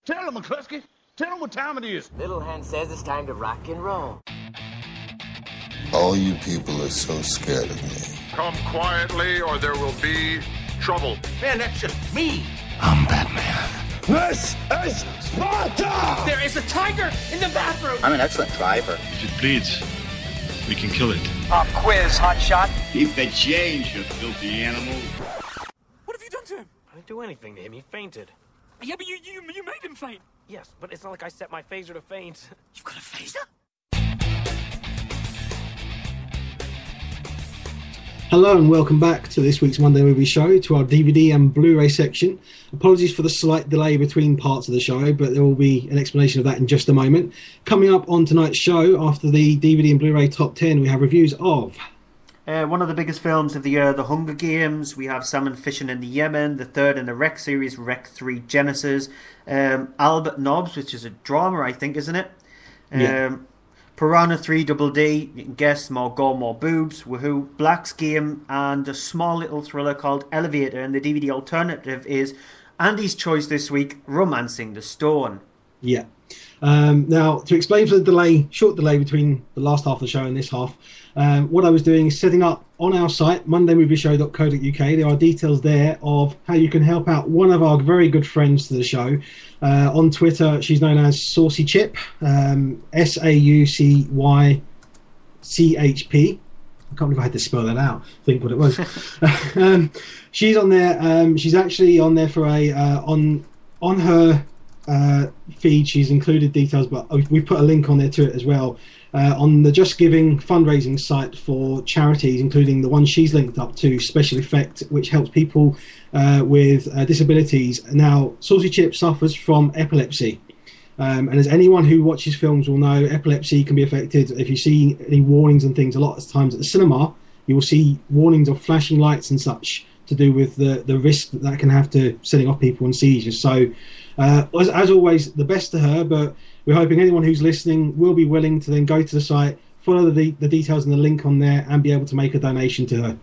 Tell him, McCluskey. Tell him what time it is. Little Hen says it's time to rock and roll. All you people are so scared of me. Come quietly or there will be trouble. Man, that's just me. I'm Batman. This is Sparta! There is a tiger in the bathroom! I'm an excellent driver. If it bleeds, we can kill it. Pop quiz, hotshot. Keep the change, you filthy animal. What have you done to him? I didn't do anything to him. He fainted. Yeah, but you made him faint. Yes, but it's not like I set my phaser to faint. You've got a phaser? Hello and welcome back to this week's Monday Movie Show, to our DVD and Blu-Ray section. Apologies for the slight delay between parts of the show, but there will be an explanation of that in just a moment. Coming up on tonight's show, after the DVD and Blu-ray top 10, we have reviews of... one of the biggest films of the year, The Hunger Games. We have Salmon Fishing in the Yemen, the third in the Rec series, Rec 3 Genesis. Albert Nobbs, which is a drama, I think, isn't it? Yeah. Piranha 3 Double D, you can guess, more gore, more boobs, woohoo, Black's Game, and a small little thriller called Elevator, and the DVD alternative is Andy's choice this week, Romancing the Stone. Yeah. Now, to explain for the short delay between the last half of the show and this half, what I was doing is setting up on our site, mondaymovieshow.co.uk. There are details there of how you can help out one of our very good friends to the show. On Twitter, she's known as Saucy Chip, SAUCYCHP. I can't believe I had to spell that out. Think what it was. She's on there. She's actually on there for a on her feed. She's included details, but we put a link on there to it as well. On the Just Giving fundraising site for charities, including the one she's linked up to, Special Effect, which helps people with disabilities. Now, Saucy Chip suffers from epilepsy, and as anyone who watches films will know, epilepsy can be affected. If you see any warnings and things, a lot of times at the cinema, you will see warnings of flashing lights and such to do with the risk that can have to setting off people in seizures. So, as always, the best to her, but we're hoping anyone who's listening will be willing to then go to the site, follow the details and the link on there, and be able to make a donation to her.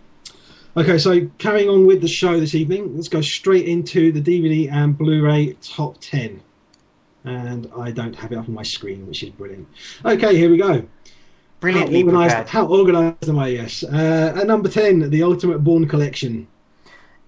Okay, so carrying on with the show this evening, let's go straight into the DVD and Blu-ray top 10. And I don't have it up on my screen, which is brilliant. Okay, here we go. Brilliantly prepared. How organised am I, yes. At number 10, The Ultimate Bourne Collection.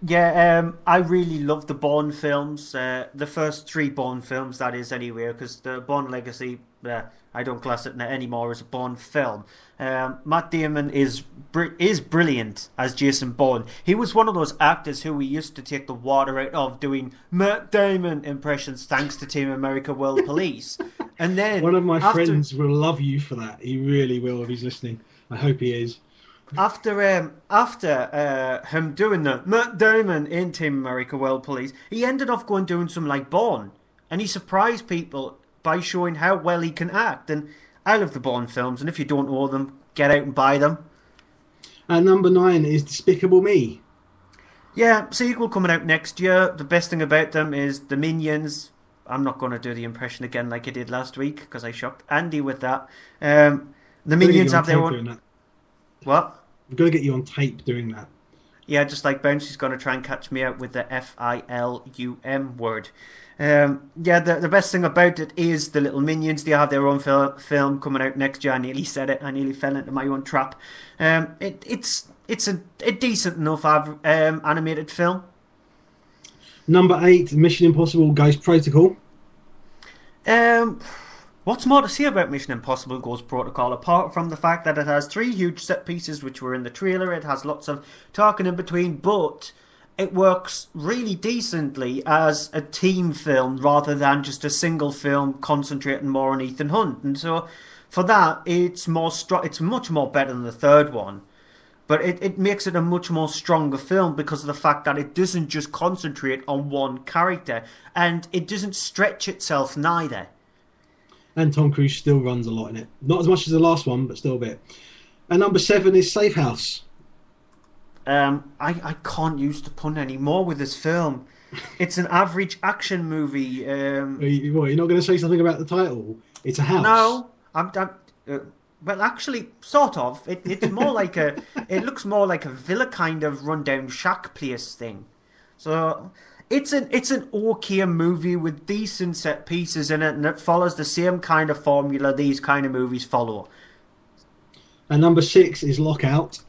Yeah, I really love the Bourne films. The first three Bourne films, that is, anyway, because the Bourne Legacy, I don't class it anymore as a Bourne film. Matt Damon is brilliant as Jason Bourne. He was one of those actors who we used to take the water out of doing Matt Damon impressions, thanks to Team America World Police. And then one of my friends will love you for that. He really will if he's listening. I hope he is. After him doing the Matt Damon in Team America World Police, he ended up going doing some like Bourne, and he surprised people by showing how well he can act. And I love the Bourne films, and if you don't know them, get out and buy them. And number 9 is Despicable Me. Yeah, sequel coming out next year. The best thing about them is the Minions. I'm not going to do the impression again like I did last week because I shocked Andy with that. The Minions have their own. What? We've got to get you on tape doing that. Yeah, just like Bouncy's going to try and catch me out with the FILUM word. The best thing about it is the little Minions. They have their own film coming out next year. I nearly said it. I nearly fell into my own trap. It's a decent enough animated film. Number 8, Mission Impossible Ghost Protocol. What's more to say about Mission Impossible Ghost Protocol, apart from the fact that it has 3 huge set pieces which were in the trailer, it has lots of talking in between, but it works really decently as a team film rather than just a single film concentrating more on Ethan Hunt. And so for that, it's much more better than the third one. But it makes it a much more stronger film because of the fact that it doesn't just concentrate on one character, and it doesn't stretch itself neither. And Tom Cruise still runs a lot in it. Not as much as the last one, but still a bit. And number 7 is Safe House. I can't use the pun anymore with this film. It's an average action movie. You're not going to say something about the title? It's a house. No, well, actually, sort of. It's more like it looks more like a villa kind of rundown shack place thing. So It's an okay movie with decent set pieces in it, and it follows the same kind of formula these kind of movies follow. And number 6 is Lockout,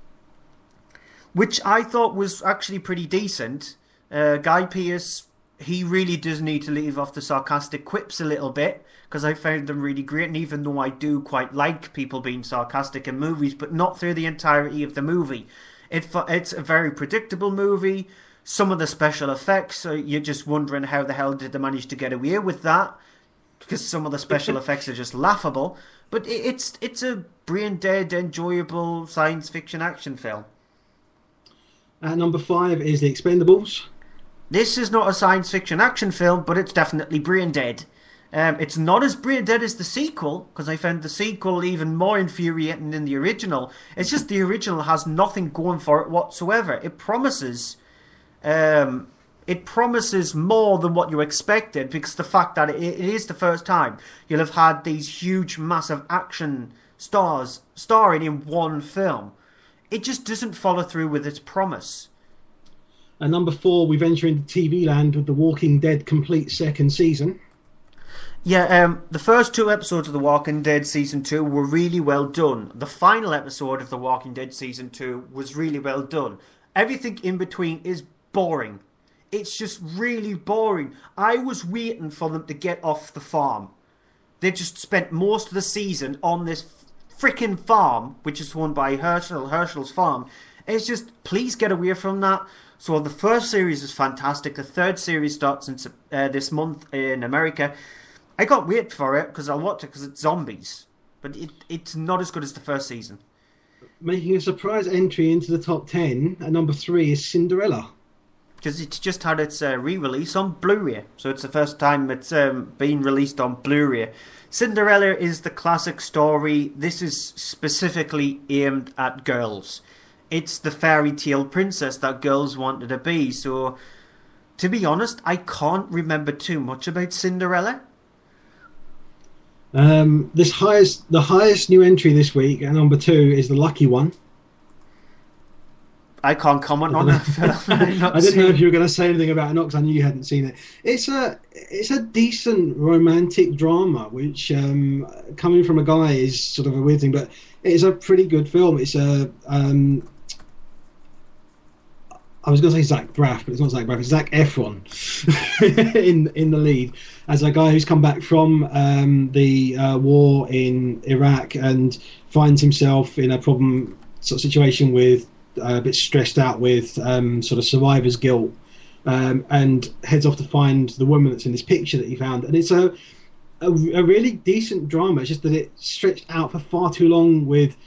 which I thought was actually pretty decent. Guy Pearce, he really does need to leave off the sarcastic quips a little bit, because I found them really great, and even though I do quite like people being sarcastic in movies, but not through the entirety of the movie. It's a very predictable movie. Some of the special effects, you're just wondering how the hell did they manage to get away with that, because some of the special effects are just laughable. But it's a brain-dead, enjoyable science fiction action film. At number 5 is The Expendables. This is not a science fiction action film, but it's definitely brain-dead. It's not as brain-dead as the sequel, because I found the sequel even more infuriating than the original. It's just the original has nothing going for it whatsoever. It promises more than what you expected, because the fact that it is the first time you'll have had these huge, massive action stars starring in one film. It just doesn't follow through with its promise. At number 4, we venture into TV land with The Walking Dead complete second season. Yeah, the first 2 episodes of The Walking Dead Season 2 were really well done. The final episode of The Walking Dead Season 2 was really well done. Everything in between is boring. It's just really boring. I was waiting for them to get off the farm. They just spent most of the season on this freaking farm, which is owned by Herschel's farm. It's just, please get away from that. So the first series is fantastic. The third series starts in this month in America. I can't wait for it, because I'll watch it because it's zombies. But it's not as good as the first season. Making a surprise entry into the top 10 at number 3 is Cinderella. Because it's just had its re-release on Blu-ray. So it's the first time it's been released on Blu-ray. Cinderella is the classic story. This is specifically aimed at girls. It's the fairy tale princess that girls wanted to be. So, to be honest, I can't remember too much about Cinderella. The highest new entry this week at number 2 is The Lucky One. I can't comment on it. I didn't know if you were going to say anything about it, because I knew you hadn't seen it. It's a decent romantic drama, which coming from a guy is sort of a weird thing, but it's a pretty good film. It's I was going to say Zach Braff, but it's not Zach Braff. It's Zac Efron in the lead, as a guy who's come back from the war in Iraq and finds himself in a problem sort of situation with a bit stressed out with sort of survivor's guilt, and heads off to find the woman that's in this picture that he found. And it's a really decent drama. It's just that it stretched out for far too long with,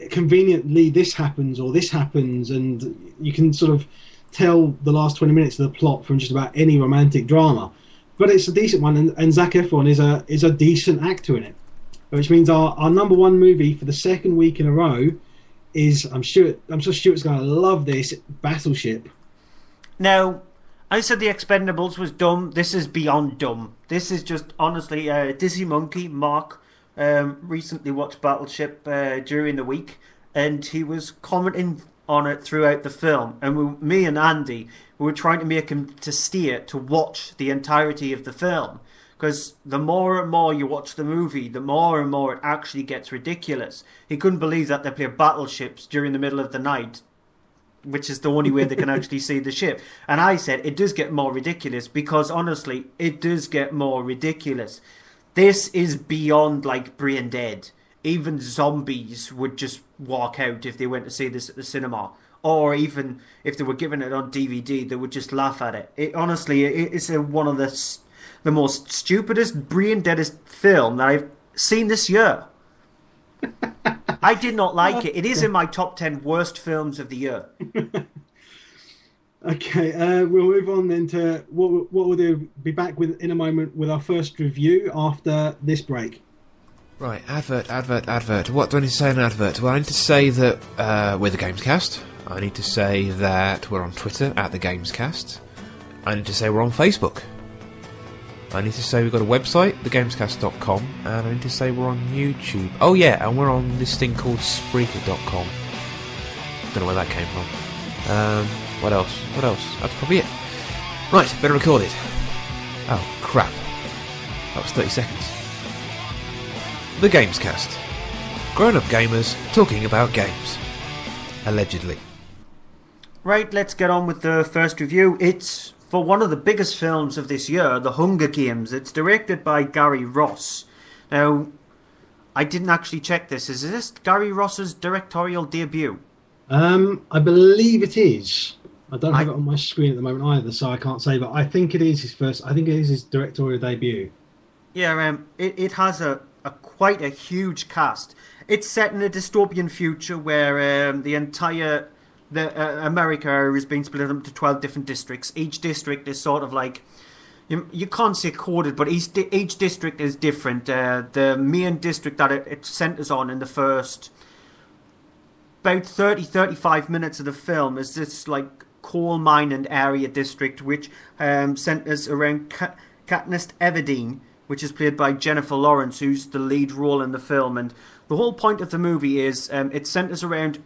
conveniently this happens or this happens, and you can sort of tell the last 20 minutes of the plot from just about any romantic drama. But it's a decent one, and Zac Efron is a decent actor in it, which means our number 1 movie for the second week in a row is, I'm sure Stuart's going to love this, Battleship. Now, I said The Expendables was dumb. This is beyond dumb. This is just, honestly, Dizzy Monkey, Mark, recently watched Battleship during the week, and he was commenting on it throughout the film. And me and Andy, we were trying to make him to steer to watch the entirety of the film. Because the more and more you watch the movie, the more and more it actually gets ridiculous. He couldn't believe that they play battleships during the middle of the night, which is the only way they can actually see the ship. And I said, it does get more ridiculous, because honestly, it does get more ridiculous. This is beyond, like, brain dead. Even zombies would just walk out if they went to see this at the cinema. Or even if they were given it on DVD, they would just laugh at it. Honestly, it's one of the most stupidest, brain-deadest film that I've seen this year. I did not like it. It is in my top 10 worst films of the year. Okay, we'll move on then to what we'll do. Be back in a moment with our first review after this break. Right, advert. What do I need to say in an advert? Well, I need to say that we're the Gamescast. I need to say that we're on Twitter at the Gamescast. I need to say we're on Facebook. I need to say we've got a website, thegamescast.com, and I need to say we're on YouTube. Oh yeah, and we're on this thing called Spreaker.com. Don't know where that came from. What else? That's probably it. Right, better record it. Oh, crap. That was 30 seconds. The Gamescast. Grown-up gamers talking about games. Allegedly. Right, let's get on with the first review. It's for one of the biggest films of this year, The Hunger Games. It's directed by Gary Ross. Now, I didn't actually check this. Is this Gary Ross's directorial debut? I believe it is. I don't have it on my screen at the moment either, so I can't say, but I think it is his first. I think it is his directorial debut. Yeah, it has a quite a huge cast. It's set in a dystopian future where the entire America is being split up into 12 different districts. Each district is sort of like, you can't say coded, but each district is different. The main district that it centres on in the first about 30-35 minutes of the film is this like coal mine and area district, which centres around Katniss Everdeen, which is played by Jennifer Lawrence, who's the lead role in the film. And the whole point of the movie is it centres around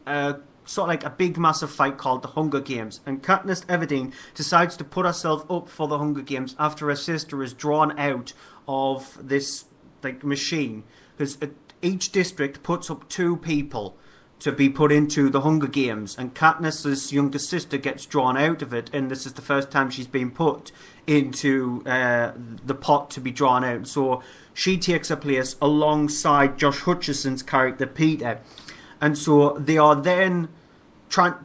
sort of like a big massive fight called the Hunger Games. And Katniss Everdeen decides to put herself up for the Hunger Games after her sister is drawn out of this like machine. Because each district puts up 2 people to be put into the Hunger Games, and Katniss's younger sister gets drawn out of it, and this is the first time she's been put into the pot to be drawn out. So she takes her place alongside Josh Hutcherson's character Peter, and so they are then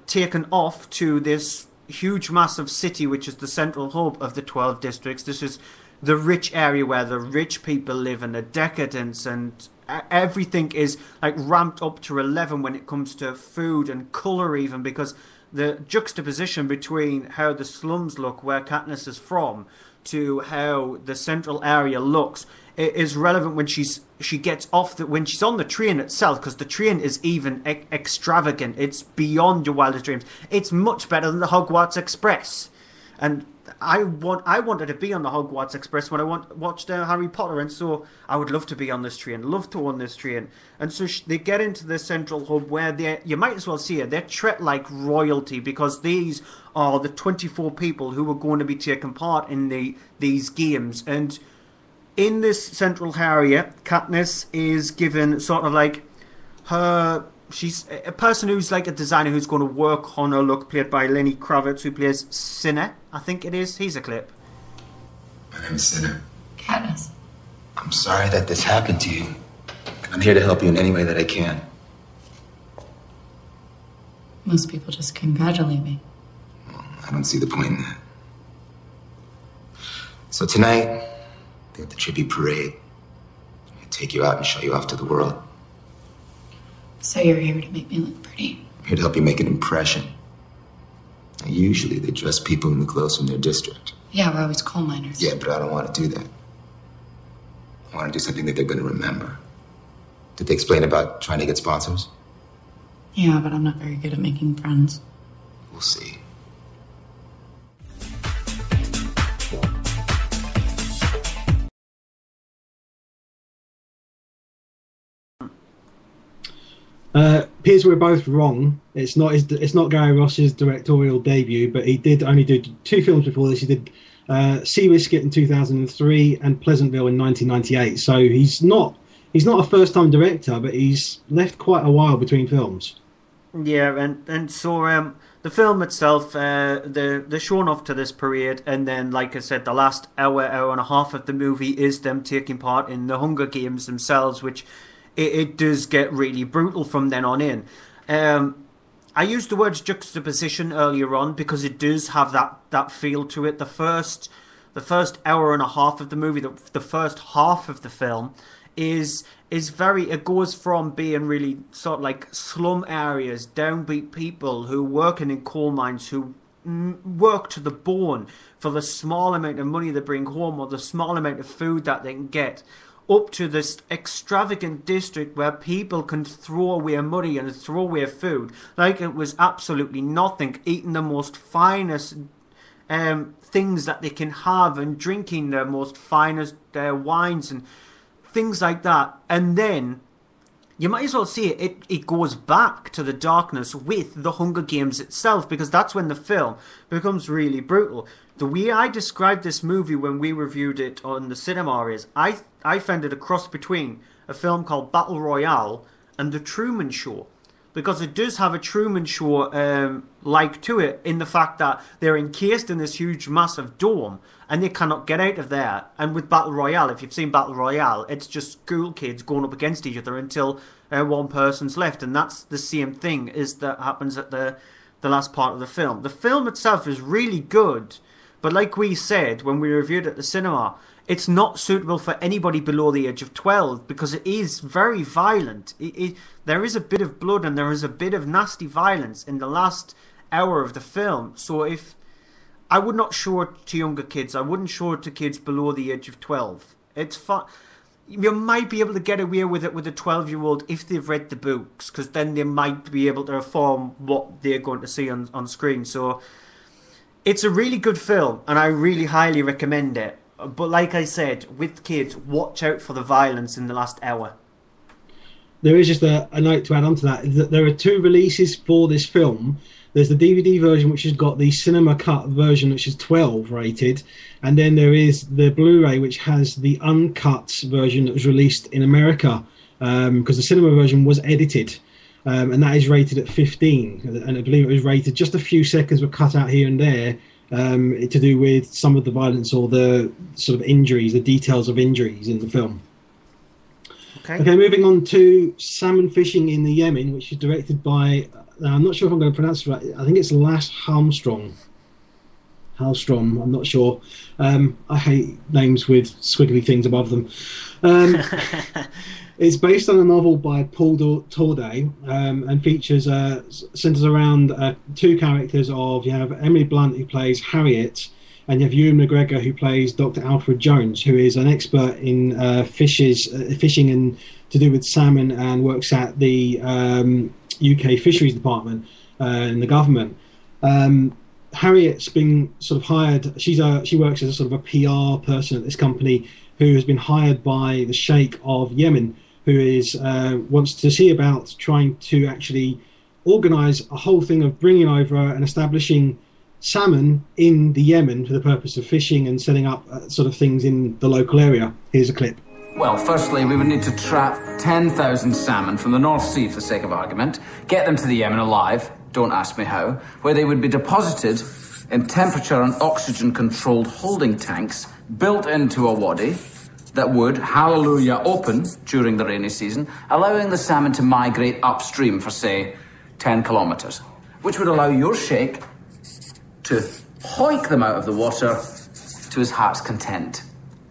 taken off to this huge massive city, which is the central hub of the 12 districts. This is the rich area where the rich people live, and the decadence and everything is like ramped up to 11 when it comes to food and colour even, because the juxtaposition between how the slums look where Katniss is from to how the central area looks is relevant when she gets off when she's on the train itself, because the train is even extravagant. It's beyond your wildest dreams. It's much better than the Hogwarts Express, and I wanted to be on the Hogwarts Express when I watched Harry Potter, and so I would love to be on this train, love to own this train. And so they get into the central hub where you might as well see it, they're treated like royalty, because these are the 24 people who are going to be taking part in these games. And in this central area, Katniss is given sort of like she's a person who's like a designer who's going to work on her look, played by Lenny Kravitz, who plays Cinna, I think it is. Here's a clip. My name is Cinna. Katniss. I'm sorry that this happened to you. And I'm here to help you in any way that I can. Most people just congratulate me. Well, I don't see the point in that. So tonight, they have the tribute parade. I take you out and show you off to the world. So you're here to make me look pretty? I'm here to help you make an impression. Now, usually they dress people in the clothes from their district. Yeah, we're always coal miners. Yeah, but I don't want to do that. I want to do something that they're going to remember. Did they explain about trying to get sponsors? Yeah, but I'm not very good at making friends. We'll see. Appears we're both wrong. It's not Gary Ross's directorial debut, but he did only do 2 films before this. He did Seabiscuit in 2003 and Pleasantville in 1998. So he's not a first-time director, but he's left quite a while between films. Yeah, and so the film itself, they're shown off to this parade, and then, like I said, the last hour and a half of the movie is them taking part in the Hunger Games themselves, which it does get really brutal from then on in. I used the word juxtaposition earlier on because it does have that feel to it. The first hour and a half of the movie, the first half of the film, is very, it goes from being really sort of like slum areas, downbeat people who working in coal mines, who work to the bone for the small amount of money they bring home or the small amount of food that they can get, up to this extravagant district where people can throw away money and throw away food like it was absolutely nothing, eating the most finest things that they can have and drinking the most finest wines and things like that. And then you might as well see it goes back to the darkness with the Hunger Games itself, because that's when the film becomes really brutal. the way I described this movie when we reviewed it on the cinema is I found it a cross between a film called Battle Royale and The Truman Show. Because it does have a Truman Show like to it, in the fact that they're encased in this huge massive dome and they cannot get out of there. And with Battle Royale, if you've seen Battle Royale, it's just school kids going up against each other until one person's left. And that's the same thing as that happens at the last part of the film. The film itself is really good, but like we said when we reviewed it at the cinema, it's not suitable for anybody below the age of 12 because it is very violent. There is a bit of blood and there is a bit of nasty violence in the last hour of the film. So if I would not show it to younger kids, I wouldn't show it to kids below the age of 12. It's fun. You might be able to get away with it with a 12-year-old if they've read the books, because then they might be able to reform what they're going to see on screen. So it's a really good film and I really highly recommend it. But like I said, with kids, watch out for the violence in the last hour. There is just a note to add on to that, is that there are 2 releases for this film. There's the DVD version, which has got the cinema cut version, which is 12 rated, and then there is the Blu-ray, which has the uncut version that was released in America, because the cinema version was edited, and that is rated at 15, and I believe it was rated, just a few seconds were cut out here and there, to do with some of the violence or the sort of injuries, the details of injuries in the film. Okay, moving on to Salmon Fishing in the Yemen, which is directed by, I'm not sure if I'm going to pronounce it right, I think it's Lasse Hallström, I'm not sure. I hate names with squiggly things above them. It's based on a novel by Paul Torday, and features centres around 2 characters of, you have Emily Blunt, who plays Harriet, and you have Ewan McGregor, who plays Dr. Alfred Jones, who is an expert in fishing and to do with salmon, and works at the UK Fisheries Department in the government. Harriet's been sort of hired. She works as a sort of a PR person at this company, who has been hired by the Sheikh of Yemen, who is wants to see about trying to actually organise a whole thing of bringing over and establishing salmon in the Yemen for the purpose of fishing and setting up sort of things in the local area. Here's a clip. Well, firstly, we would need to trap 10,000 salmon from the North Sea, for the sake of argument, get them to the Yemen alive, don't ask me how, where they would be deposited in temperature and oxygen-controlled holding tanks built into a wadi that would, hallelujah, open during the rainy season, allowing the salmon to migrate upstream for, say, 10 kilometres, which would allow your sheikh to hoik them out of the water to his heart's content.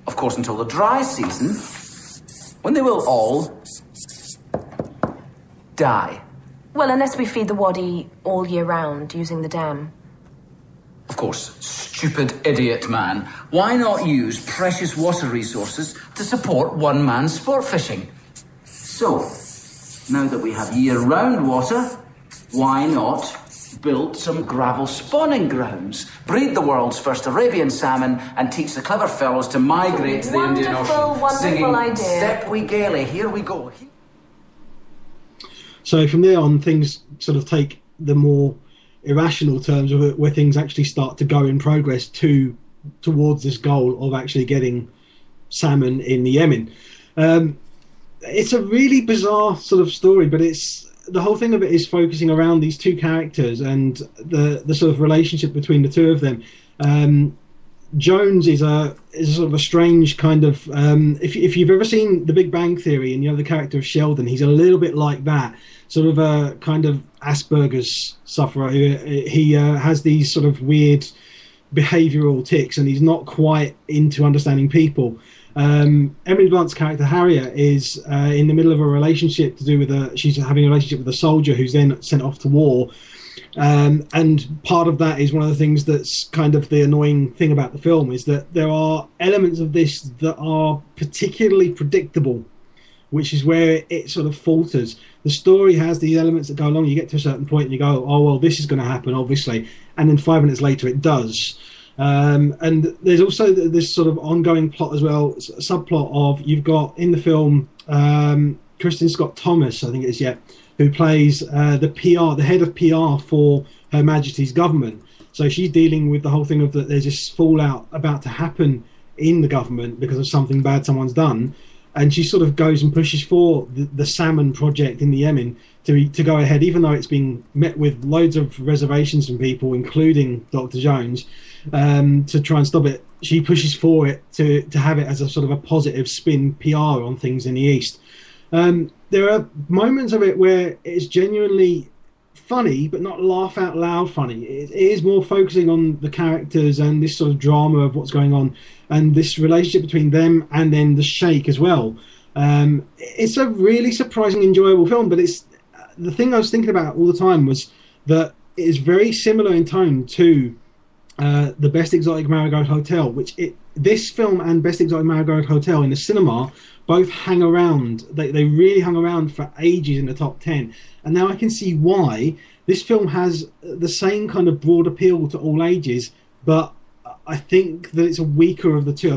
Of course, until the dry season, when they will all die. Well, unless we feed the wadi all year round using the dam. Of course, stupid idiot man. Why not use precious water resources to support one man's sport fishing? So, now that we have year-round water, why not build some gravel spawning grounds, breed the world's first Arabian salmon, and teach the clever fellows to migrate to the Indian Ocean, singing idea. Step we gaily, here we go. So from there on, things sort of take the more irrational terms of it, where things actually start to go in progress towards this goal of actually getting salmon in the Yemen. It's a really bizarre sort of story, but the whole thing of it is focusing around these 2 characters and the sort of relationship between the 2 of them. Jones is a sort of a strange kind of if you've ever seen The Big Bang Theory and you have the character of Sheldon, he's a little bit like that, sort of a kind of Asperger's sufferer. He has these sort of weird behavioural tics, and he's not quite into understanding people. Emily Blunt's character Harriet is in the middle of a relationship to do with she's having a relationship with a soldier who's then sent off to war, and part of that is one of the things that's kind of the annoying thing about the film, is that there are elements of this that are particularly predictable, which is where it sort of falters. The story has these elements that go along, you get to a certain point and you go, oh well, this is going to happen obviously, and then 5 minutes later it does. And there's also this sort of ongoing plot as well, subplot of, you've got in the film Kristen Scott Thomas, I think it is, who plays the head of PR for Her Majesty's government. So she's dealing with the whole thing of that there's this fallout about to happen in the government because of something bad someone's done, and she sort of goes and pushes for the salmon project in the Yemen to go ahead, even though it's been met with loads of reservations from people, including Dr. Jones, to try and stop it. She pushes for it to have it as a sort of a positive spin PR on things in the East. There are moments of it where it's genuinely funny, but not laugh out loud funny. It is more focusing on the characters and this sort of drama of what's going on, and this relationship between them and then the Sheikh as well. It's a really surprising, enjoyable film, but it's the thing I was thinking about all the time was that it is very similar in tone to the Best Exotic Marigold Hotel, this film and Best Exotic Marigold Hotel in the cinema both hang around. They really hung around for ages in the top 10. And now I can see why. This film has the same kind of broad appeal to all ages, but I think that it's a weaker of the two.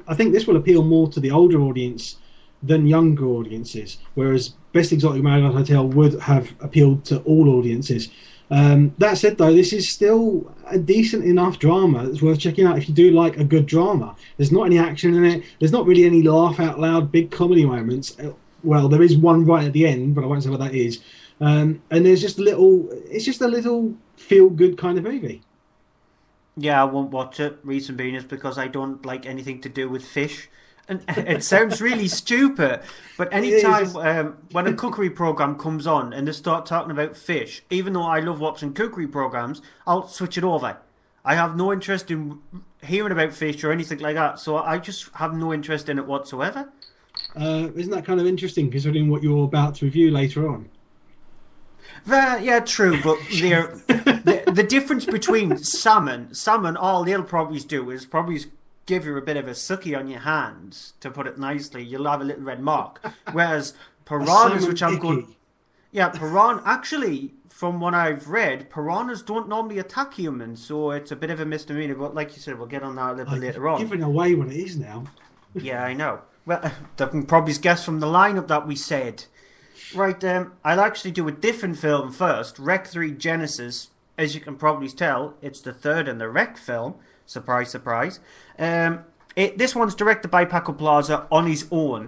I think this will appeal more to the older audience than younger audiences, whereas Best Exotic Marigold Hotel would have appealed to all audiences. That said, though, this is still a decent enough drama that's worth checking out if you do like a good drama. There's not any action in it. There's not really any laugh out loud big comedy moments. Well, there is one right at the end, but I won't say what that is. And there's just it's just a little feel good kind of movie. Yeah, I won't watch it. Reason being is because I don't like anything to do with fish. And it sounds really stupid, but anytime when a cookery program comes on and they start talking about fish, even though I love watching cookery programs, I'll switch it over. I have no interest in hearing about fish or anything like that, so I just have no interest in it whatsoever. Isn't that kind of interesting, considering what you're about to review later on? Yeah, true, but the difference between salmon, all they'll probably do is probably give you a bit of a sucky on your hands, to put it nicely. You'll have a little red mark. Whereas piranhas, which I'm going... Yeah, actually, from what I've read, piranhas don't normally attack humans, so it's a bit of a misdemeanor. But like you said, we'll get on that a little bit later on. Giving away what it is now. Yeah, I know. Well, they can probably guess from the lineup that we said. Right, I'll actually do a different film first. Rec 3 Genesis. As you can probably tell, it's the third in the Rec film. Surprise, surprise. This one's directed by Paco Plaza on his own.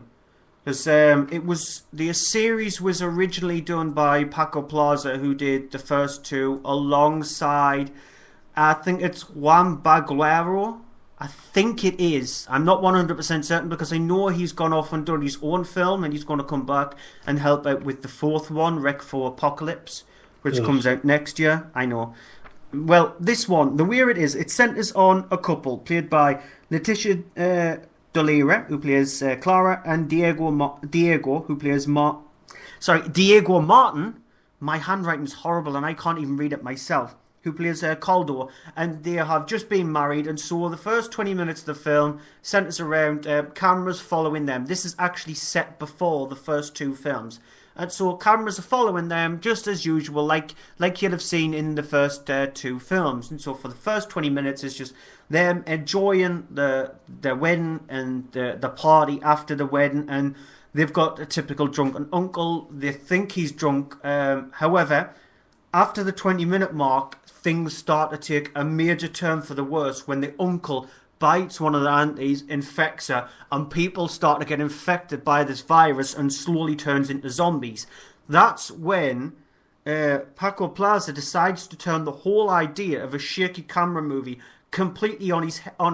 Because the series was originally done by Paco Plaza, who did the first two alongside, I think it's Juan Baguero. I think it is. I'm not 100% certain because I know he's gone off and done his own film and he's going to come back and help out with the fourth one, Rec 4 Apocalypse, which comes out next year. I know. Well, this one, the way it is, it centres on a couple played by Letitia Dolera, who plays Clara, and Diego, who plays Diego Martin. My handwriting's horrible and I can't even read it myself. Who plays Caldo, and they have just been married, and so the first 20 minutes of the film centres around cameras following them. This is actually set before the first two films. And so cameras are following them just as usual, like you'd have seen in the first two films. And so for the first 20 minutes, it's just them enjoying the wedding and the party after the wedding. And they've got a typical drunken uncle. They think he's drunk. However, after the 20-minute mark, things start to take a major turn for the worse when the uncle bites one of the aunties, infects her, and people start to get infected by this virus and slowly turns into zombies. That's when Paco Plaza decides to turn the whole idea of a shaky camera movie completely on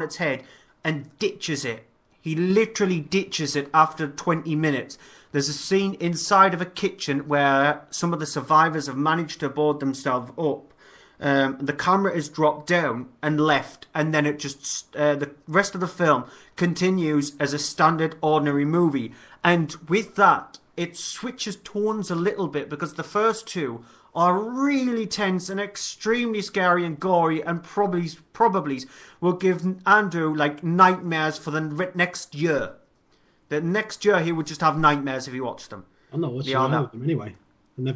its head and ditches it. He literally ditches it after 20 minutes. There's a scene inside of a kitchen where some of the survivors have managed to board themselves up. The camera is dropped down and left, and then it just the rest of the film continues as a standard ordinary movie. And with that, it switches tones a little bit because the first two are really tense and extremely scary and gory, and probably will give Andrew like nightmares for the next year. The next year he would just have nightmares if he watched them. I'm not watching all of them anyway.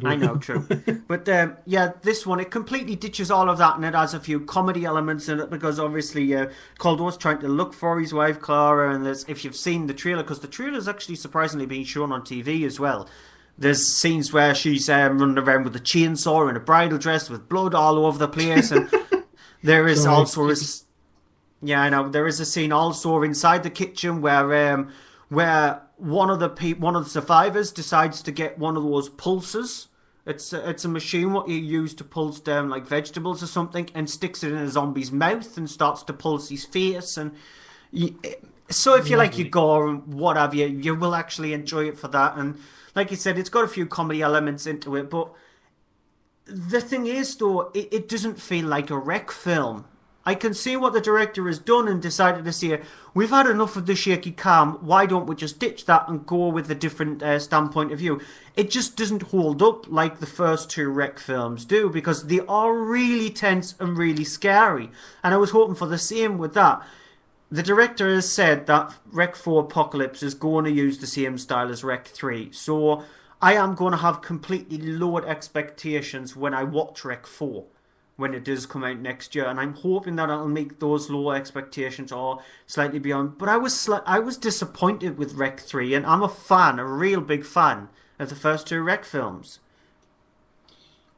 I know, true. But this one, it completely ditches all of that, and it has a few comedy elements in it because obviously Caldo's trying to look for his wife Clara, and if you've seen the trailer, because the trailer's actually surprisingly being shown on TV as well. There's scenes where she's running around with a chainsaw in a bridal dress with blood all over the place, and There is So also I know there is a scene also inside the kitchen where one of the survivors decides to get one of those pulses. It's a machine what you use to pulse down like vegetables or something, and sticks it in a zombie's mouth and starts to pulse his face. And so if you like your gore and what have you, you will actually enjoy it for that. And like you said, it's got a few comedy elements into it, but the thing is, though, it doesn't feel like a wreck film. I can see what the director has done and decided to say, we've had enough of the shaky cam, why don't we just ditch that and go with a different standpoint of view. It just doesn't hold up like the first two Wreck films do, because they are really tense and really scary. And I was hoping for the same with that. The director has said that Wreck 4 Apocalypse is going to use the same style as Wreck 3, so I am going to have completely lowered expectations when I watch Wreck 4. When it does come out next year, and I'm hoping that it'll make those low expectations or slightly beyond. But I was disappointed with Wreck 3, and I'm a real big fan of the first two Wreck films.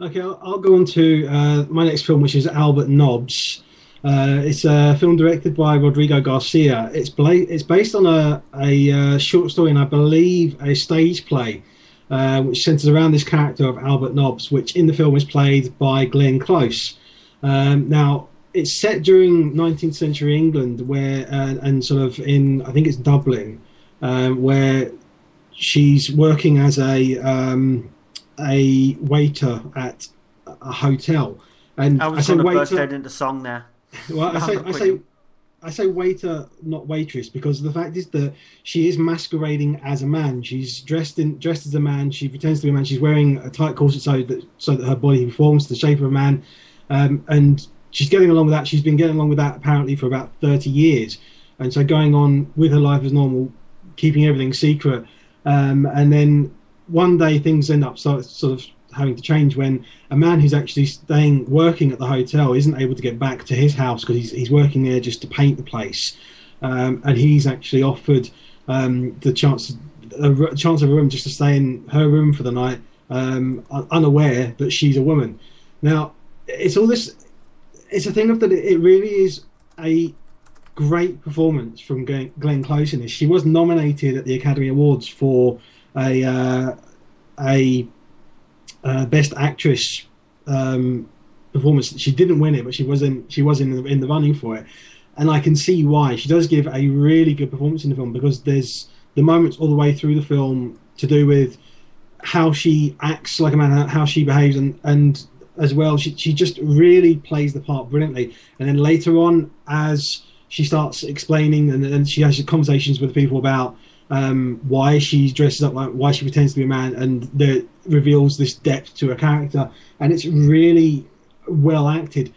Okay, I'll go on to my next film, which is Albert Nobbs. It's a film directed by Rodrigo Garcia. It's based on a short story and I believe a stage play, which centres around this character of Albert Nobbs, which in the film is played by Glenn Close. Now, it's set during 19th century England, where and sort of in, I think it's Dublin, where she's working as a waiter at a hotel. And I was going to burst out into song there. Well, I say waiter, not waitress, because the fact is that she is masquerading as a man. She's dressed as a man. She pretends to be a man. She's wearing a tight corset so that her body conforms to the shape of a man, and she's getting along with that. She's been getting along with that apparently for about 30 years, and so going on with her life as normal, keeping everything secret. And then one day things end up sort of having to change when a man who's actually working at the hotel isn't able to get back to his house because he's working there just to paint the place, and he's actually offered the chance of a room just to stay in her room for the night, unaware that she's a woman. Now it's all this. It's a thing of that. It really is a great performance from Glenn Close in this. She was nominated at the Academy Awards for a Best Actress performance. She didn't win it, but she was in the running for it, and I can see why. She does give a really good performance in the film, because there's the moments all the way through the film to do with how she acts like a man, how she behaves, and as well she just really plays the part brilliantly. And then later on, as she starts explaining and she has conversations with people about why she dresses up, like why she pretends to be a man, and that reveals this depth to her character, and it's really well acted.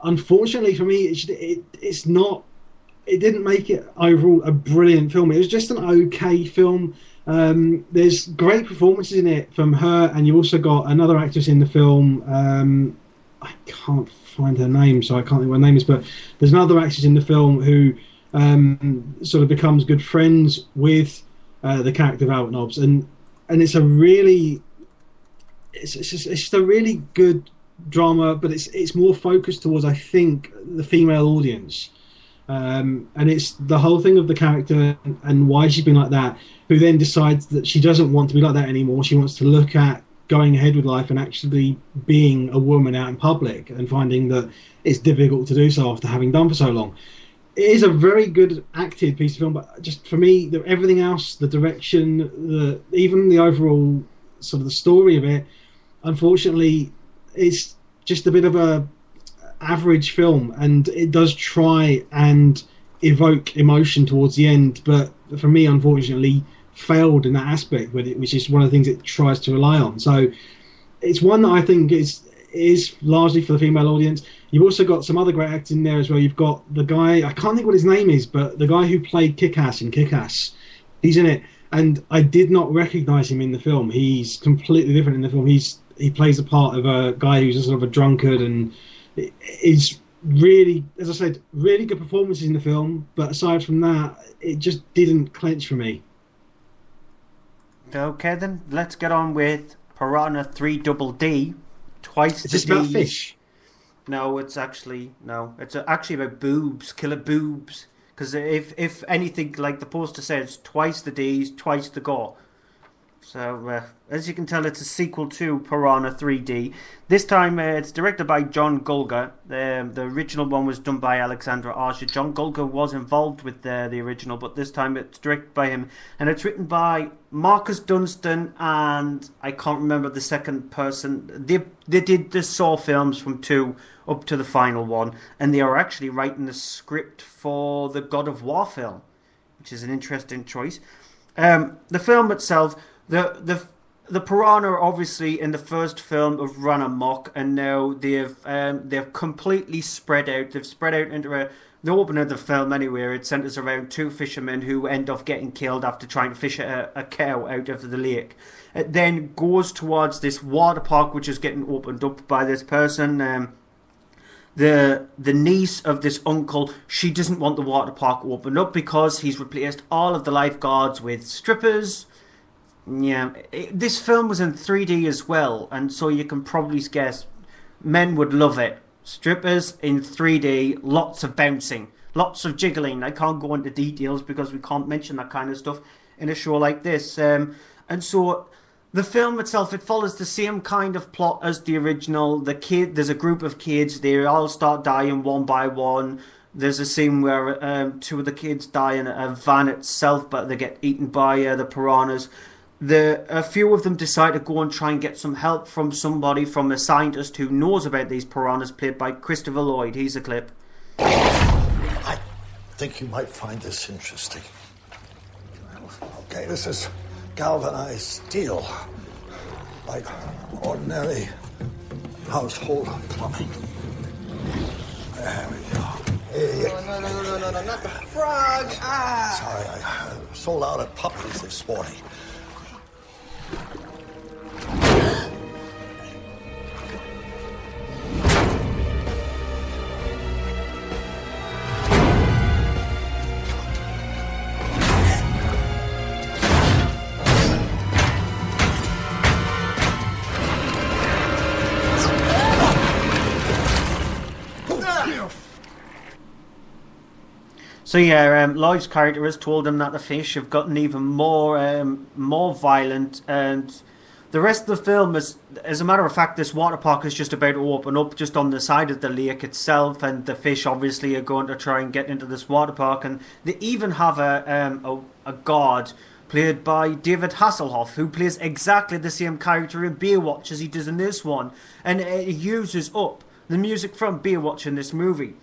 Unfortunately for me, it's not. It didn't make it overall a brilliant film. It was just an okay film. There's great performances in it from her, and you also got another actress in the film. I can't find her name, so I can't think what her name is. But there's another actress in the film who sort of becomes good friends with the character of Albert Nobbs, and it's a really, it's just a really good drama, but it's more focused towards, I think, the female audience, and it's the whole thing of the character and why she's been like that, who then decides that she doesn't want to be like that anymore. She wants to look at going ahead with life and actually being a woman out in public, and finding that it's difficult to do so after having done for so long. It is a very good acted piece of film, but just for me, everything else, the direction, even the overall sort of the story of it, unfortunately, it's just a bit of a average film, and it does try and evoke emotion towards the end, but for me, unfortunately, failed in that aspect, which is one of the things it tries to rely on. So it's one that I think is largely for the female audience. You've also got some other great actors in there as well. You've got the guy, I can't think what his name is, but the guy who played Kick-Ass in Kick-Ass, he's in it, and I did not recognise him in the film. He's completely different in the film. He plays the part of a guy who's sort of a drunkard, and is really, as I said, really good performances in the film, but aside from that, it just didn't clench for me. Okay then, let's get on with Piranha 3 Double D. Twice Is the this about D's. fish? No, it's actually actually about boobs, killer boobs. Because if anything, like the poster says, twice the D's, twice the gore. So, as you can tell, it's a sequel to Piranha 3D. This time, it's directed by John Gulger. The original one was done by Alexandra Archer. John Gulger was involved with the original, but this time it's directed by him. And it's written by Marcus Dunstan, and I can't remember the second person. They did the Saw films from 2 up to the final one, and they are actually writing the script for the God of War film, which is an interesting choice. The film itself... The Piranha obviously in the first film have run amok, and now they've completely spread out. They've spread out into the opening of the film anyway. It centres around 2 fishermen who end up getting killed after trying to fish a cow out of the lake. It then goes towards this water park which is getting opened up by this person. The niece of this uncle, she doesn't want the water park opened up because he's replaced all of the lifeguards with strippers. Yeah, this film was in 3D as well, and so you can probably guess men would love it. Strippers in 3D, lots of bouncing, lots of jiggling. I can't go into details because we can't mention that kind of stuff in a show like this. And so the film itself, it follows the same kind of plot as the original. There's a group of kids, they all start dying one by one. There's a scene where 2 of the kids die in a van itself, but they get eaten by the piranhas. A few of them decide to go and try and get some help from somebody, from a scientist who knows about these piranhas, played by Christopher Lloyd. Here's a clip. I think you might find this interesting. Okay, this is galvanized steel, like ordinary household plumbing. There we go. No, not the frog. Sorry, I sold out at Puppies this morning. So yeah, Lloyd's character has told him that the fish have gotten even more violent, and the rest of the film is, as a matter of fact, this water park is just about to open up just on the side of the lake itself, and the fish obviously are going to try and get into this water park, and they even have a guard played by David Hasselhoff, who plays exactly the same character in Baywatch as he does in this one, and it uses up the music from Baywatch in this movie.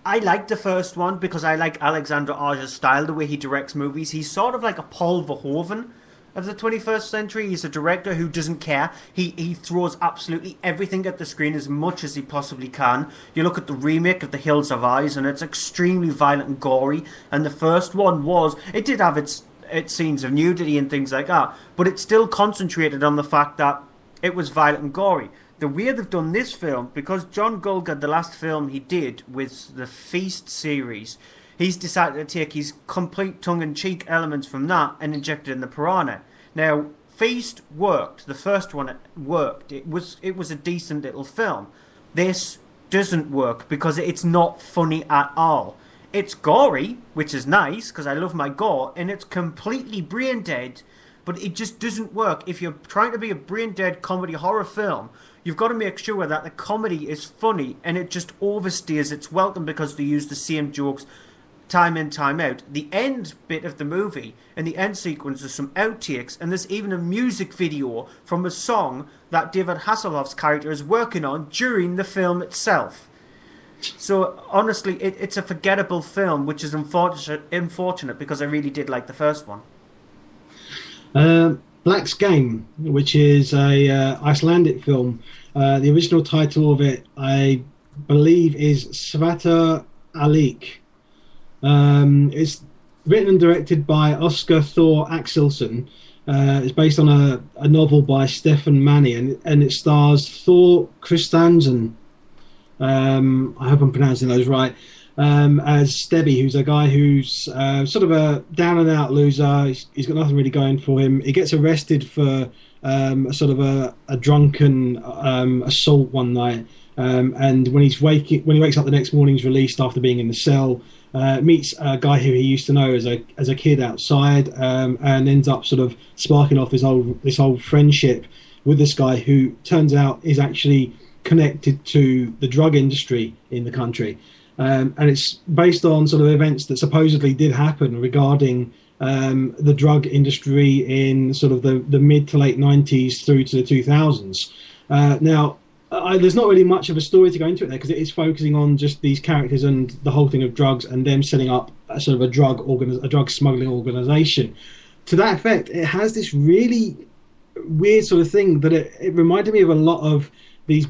I like the first one because I like Alexander Arger's style, the way he directs movies. He's sort of like a Paul Verhoeven of the 21st century. He's a director who doesn't care. He throws absolutely everything at the screen as much as he possibly can. You look at the remake of The Hills Have Eyes, and it's extremely violent and gory. And the first one it did have its scenes of nudity and things like that, but it still concentrated on the fact that it was violent and gory. The way they've done this film, because John Gulger, the last film he did with the Feast series, he's decided to take his complete tongue-in-cheek elements from that and inject it in the Piranha. Now, Feast worked. The first one worked. It was a decent little film. This doesn't work because it's not funny at all. It's gory, which is nice because I love my gore, and it's completely brain dead, but it just doesn't work. If you're trying to be a brain dead comedy horror film, you've got to make sure that the comedy is funny and it just overstays its welcome because they use the same jokes time in, time out. The end bit of the movie, in the end sequence, there's some outtakes, and there's even a music video from a song that David Hasselhoff's character is working on during the film itself. So, honestly, it's a forgettable film, which is unfortunate because I really did like the first one. Black's Game, which is a Icelandic film. The original title of it, I believe, is Svata Alik. It's written and directed by Oscar Thor Axelsson. It's based on a novel by Stefan Manni, and it stars Thor Christiansen. I hope I'm pronouncing those right. As Stebby, who's a guy who's sort of a down-and-out loser. He's got nothing really going for him. He gets arrested for a drunken assault one night, And when he wakes up the next morning, he's released after being in the cell. Meets a guy who he used to know as a kid outside, and ends up sort of sparking off this old friendship with this guy who turns out is actually connected to the drug industry in the country. And it's based on sort of events that supposedly did happen regarding the drug industry in sort of the mid to late 90s through to the 2000s. Now, there's not really much of a story to go into it there because it is focusing on just these characters and the whole thing of drugs and them setting up a sort of a drug smuggling organization. To that effect, it has this really weird sort of thing that it reminded me of a lot of these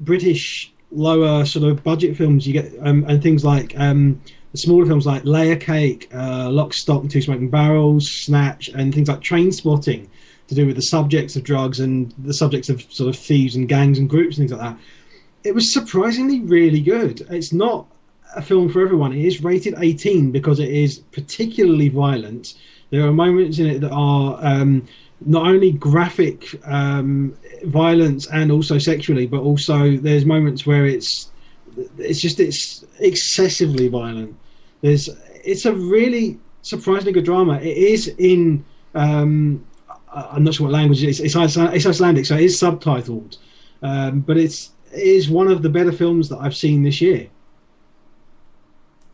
British lower sort of budget films you get, and things like the smaller films like Layer Cake, Lock, Stock and Two Smoking Barrels, Snatch, and things like Trainspotting, to do with the subjects of drugs and the subjects of sort of thieves and gangs and groups and things like that. It was surprisingly really good. It's not a film for everyone. It is rated 18 because it is particularly violent. There are moments in it that are not only graphic violence and also sexually, but also there's moments where it's excessively violent. It's a really surprisingly good drama. It is in I'm not sure what language it is. It's Icelandic, so it is subtitled. But it is one of the better films that I've seen this year.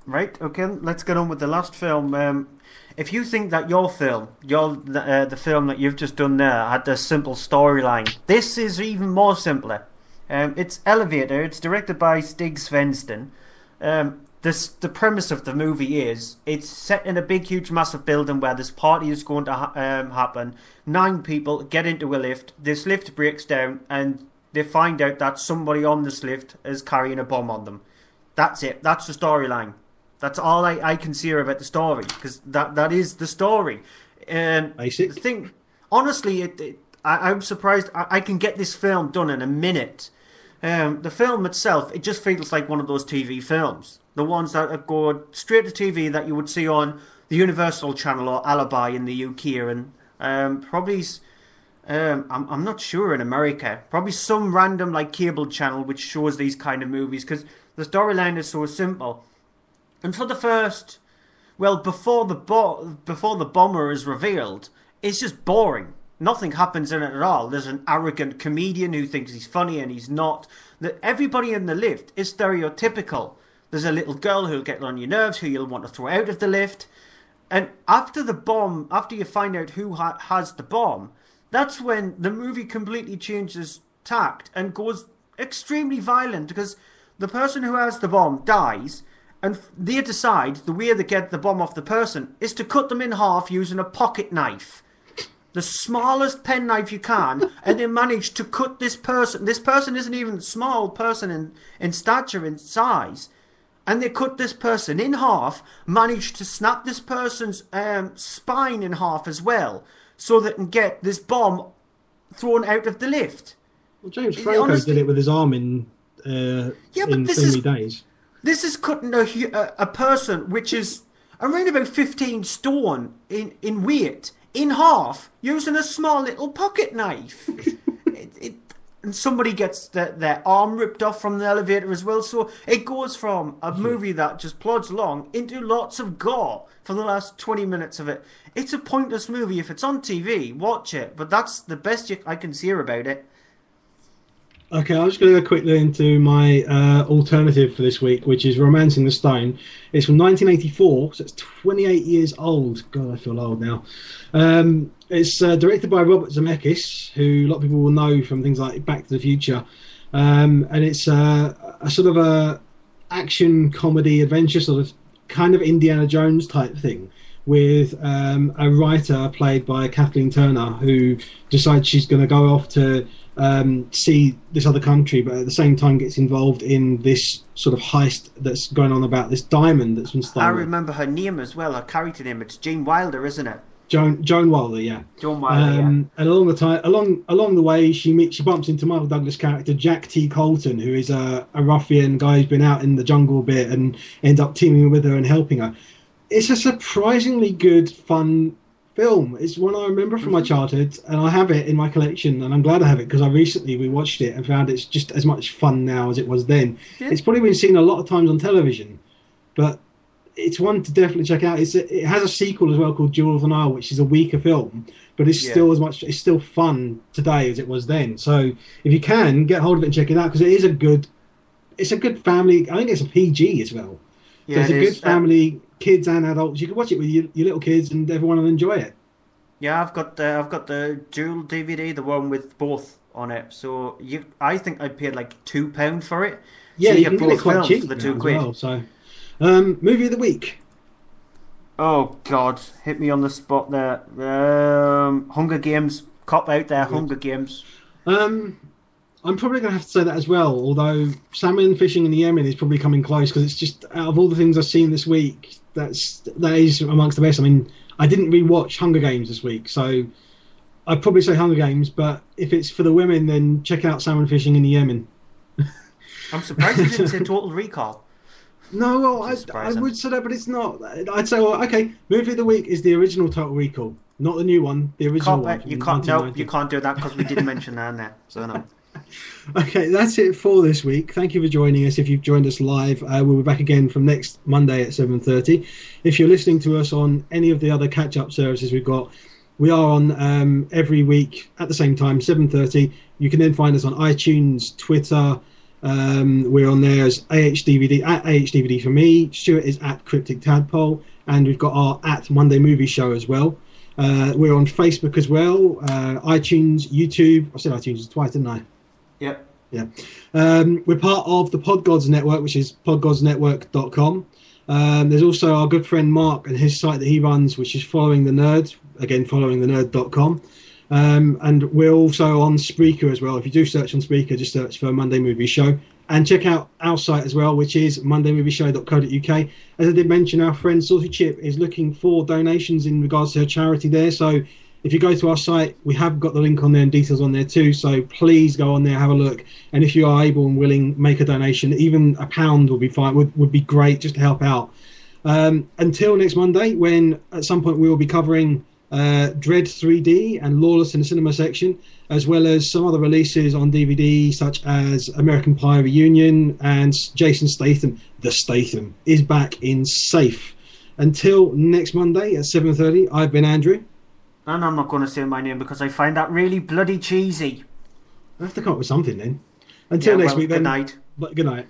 Right, okay, let's get on with the last film. If you think that your film, the film that you've just done there, had a simple storyline, this is even more simpler. It's Elevator. It's directed by Stig Svensson. The premise of the movie is it's set in a big, huge, massive building where this party is going to happen. 9 people get into a lift. This lift breaks down, and they find out that somebody on this lift is carrying a bomb on them. That's it. That's the storyline. That's all I can see about the story, because that is the story. Basic. The thing, honestly, I'm surprised I can get this film done in a minute. The film itself, it just feels like one of those TV films. The ones that go straight to TV that you would see on the Universal Channel or Alibi in the UK, and probably, I'm not sure in America, probably some random like cable channel which shows these kind of movies, because the storyline is so simple. And for the first, before the bomber is revealed, it's just boring. Nothing happens in it at all. There's an arrogant comedian who thinks he's funny and he's not. Everybody in the lift is stereotypical. There's a little girl who'll get on your nerves, who you'll want to throw out of the lift. And after you find out who has the bomb, that's when the movie completely changes tact and goes extremely violent, because the person who has the bomb dies, and they decide the way they get the bomb off the person is to cut them in half using a pocket knife. The smallest penknife you can, and they manage to cut this person. This person isn't even a small person in stature, in size. And they cut this person in half, manage to snap this person's spine in half as well, so they can get this bomb thrown out of the lift. Well, James Franco did it with his arm in 3 days. This is cutting a person which is around about 15 stone in weight in half using a small little pocket knife. And somebody gets their arm ripped off from the elevator as well. So it goes from a movie that just plods along into lots of gore for the last 20 minutes of it. It's a pointless movie. If it's on TV, watch it. But that's the best I can see about it. Okay, I'm just going to go quickly into my alternative for this week, which is Romancing the Stone. It's from 1984, so it's 28 years old. God, I feel old now. It's directed by Robert Zemeckis, who a lot of people will know from things like Back to the Future. And it's a sort of a action, comedy, adventure, sort of kind of Indiana Jones type thing, with a writer played by Kathleen Turner, who decides she's going to go off to see this other country, but at the same time gets involved in this sort of heist that's going on about this diamond that's been stolen. I remember her name as well, her character name. It's Gene Wilder, isn't it? Joan Wilder, yeah. Joan Wilder, yeah. And along the way, she bumps into Michael Douglas' character Jack T. Colton, who is a ruffian guy who's been out in the jungle a bit, and end up teaming with her and helping her. It's a surprisingly good, fun film. It's one I remember from my childhood, and I have it in my collection, and I'm glad I have it because I recently rewatched it and found it's just as much fun now as it was then. Yeah. It's probably been seen a lot of times on television, but it's one to definitely check out. It has a sequel as well called Jewel of the Nile, which is a weaker film, but it's still it's still fun today as it was then. So if you can, get hold of it and check it out because it is a good family. I think it's a PG as well. So Yeah, it's a it good is. family, kids and adults. You can watch it with your little kids, and everyone will enjoy it. Yeah, I've got the dual DVD, the one with both on it. So I think I paid like £2 for it. Yeah, so you get can get it both quite films cheap for the now £2. as well. So, movie of the week. Oh God, hit me on the spot there. Hunger Games, cop out there. Hunger Games. I'm probably going to have to say that as well. Although salmon fishing in the Yemen is probably coming close because it's just out of all the things I've seen this week, that is amongst the best. I mean, I didn't rewatch Hunger Games this week, so I'd probably say Hunger Games. But if it's for the women, then check out salmon fishing in the Yemen. I'm surprised you didn't say Total Recall. No, well, I would say that, but it's not. I'd say, well, okay, movie of the week is the original Total Recall, not the new one. The original one. You can't. No, you can't do that because we didn't mention that in there. So no. Okay, that's it for this week. Thank you for joining us. If you've joined us live, we'll be back again from next Monday at 7:30. If you're listening to us on any of the other catch-up services we've got, we are on every week at the same time, 7:30. You can then find us on iTunes, Twitter. We're on there as AHDVD, at AHDVD for me. Stuart is at Cryptic Tadpole, and we've got our at Monday Movie Show as well. We're on Facebook as well, iTunes, YouTube. I said iTunes twice, didn't I? Yep. Yeah. We're part of the Podgods Network, which is podgodsnetwork.com. There's also our good friend Mark and his site that he runs, which is Following the Nerd, again, followingthenerd.com. And we're also on Spreaker as well. If you do search on Spreaker, just search for Monday Movie Show. And check out our site as well, which is mondaymovieshow.co.uk. As I did mention, our friend Saucy Chip is looking for donations in regards to her charity there. So if you go to our site, we have got the link on there and details on there too. So please go on there, have a look. And if you are able and willing, make a donation. Even £1 would be fine, would be great just to help out. Until next Monday, when at some point we will be covering Dread 3D and Lawless in the cinema section, as well as some other releases on DVD such as American Pie Reunion and Jason Statham. The Statham is back in Safe. Until next Monday at 7:30, I've been Andrew. And I'm not going to say my name because I find that really bloody cheesy. I have to come up with something then. Until next week then. Good night. Good night.